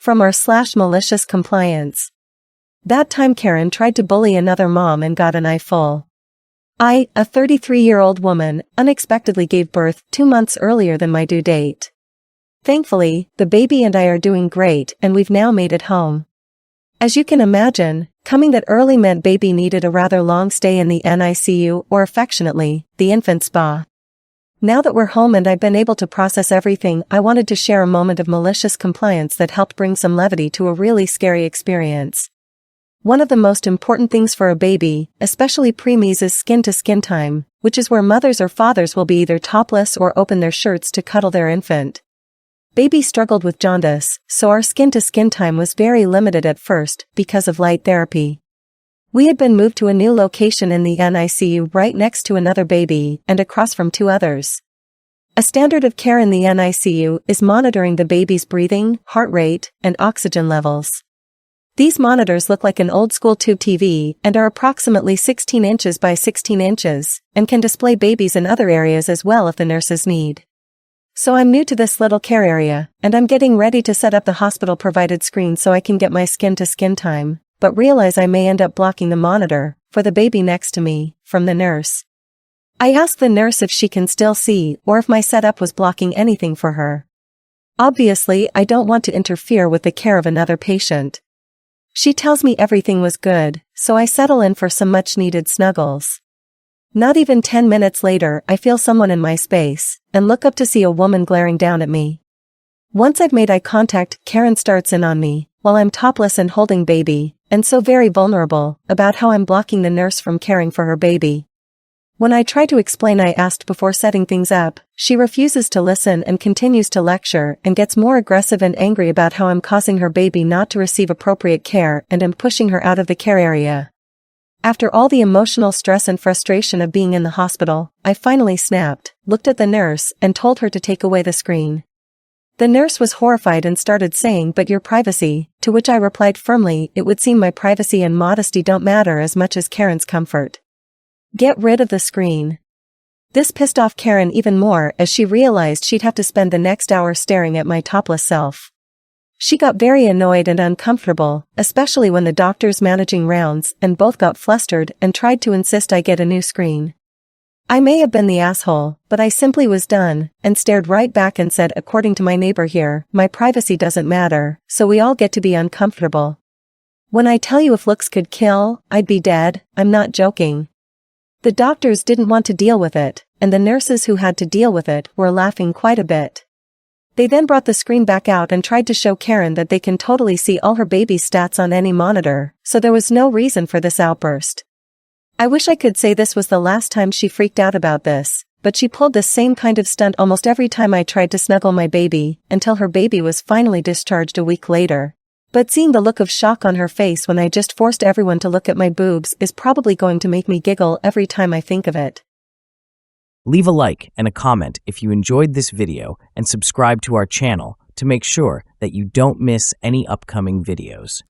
From /malicious compliance. That time Karen tried to bully another mom and got an eyeful. I, a 33-year-old woman, unexpectedly gave birth 2 months earlier than my due date. Thankfully, the baby and I are doing great and we've now made it home. As you can imagine, coming that early meant baby needed a rather long stay in the NICU, or affectionately, the infant spa. Now that we're home and I've been able to process everything, I wanted to share a moment of malicious compliance that helped bring some levity to a really scary experience. One of the most important things for a baby, especially preemies, is skin-to-skin time, which is where mothers or fathers will be either topless or open their shirts to cuddle their infant. Baby struggled with jaundice, so our skin-to-skin time was very limited at first because of light therapy. We had been moved to a new location in the NICU right next to another baby and across from 2 others. A standard of care in the NICU is monitoring the baby's breathing, heart rate, and oxygen levels. These monitors look like an old-school tube TV and are approximately 16 inches by 16 inches, and can display babies in other areas as well if the nurses need. So I'm new to this little care area, and I'm getting ready to set up the hospital-provided screen so I can get my skin-to-skin time, but realize I may end up blocking the monitor, for the baby next to me, from the nurse. I asked the nurse if she can still see or if my setup was blocking anything for her. Obviously, I don't want to interfere with the care of another patient. She tells me everything was good, so I settle in for some much-needed snuggles. Not even 10 minutes later, I feel someone in my space, and look up to see a woman glaring down at me. Once I've made eye contact, Karen starts in on me, while I'm topless and holding baby, and so very vulnerable, about how I'm blocking the nurse from caring for her baby. When I try to explain I asked before setting things up, she refuses to listen and continues to lecture and gets more aggressive and angry about how I'm causing her baby not to receive appropriate care and am pushing her out of the care area. After all the emotional stress and frustration of being in the hospital, I finally snapped, looked at the nurse, and told her to take away the screen. The nurse was horrified and started saying, "But your privacy," to which I replied firmly, "It would seem my privacy and modesty don't matter as much as Karen's comfort. Get rid of the screen." This pissed off Karen even more as she realized she'd have to spend the next hour staring at my topless self. She got very annoyed and uncomfortable, especially when the doctors managing rounds and both got flustered and tried to insist I get a new screen. I may have been the asshole, but I simply was done, and stared right back and said, "According to my neighbor here, my privacy doesn't matter, so we all get to be uncomfortable. When I tell you if looks could kill, I'd be dead, I'm not joking." The doctors didn't want to deal with it, and the nurses who had to deal with it were laughing quite a bit. They then brought the screen back out and tried to show Karen that they can totally see all her baby's stats on any monitor, so there was no reason for this outburst. I wish I could say this was the last time she freaked out about this, but she pulled this same kind of stunt almost every time I tried to snuggle my baby, until her baby was finally discharged a week later. But seeing the look of shock on her face when I just forced everyone to look at my boobs is probably going to make me giggle every time I think of it. Leave a like and a comment if you enjoyed this video and subscribe to our channel to make sure that you don't miss any upcoming videos.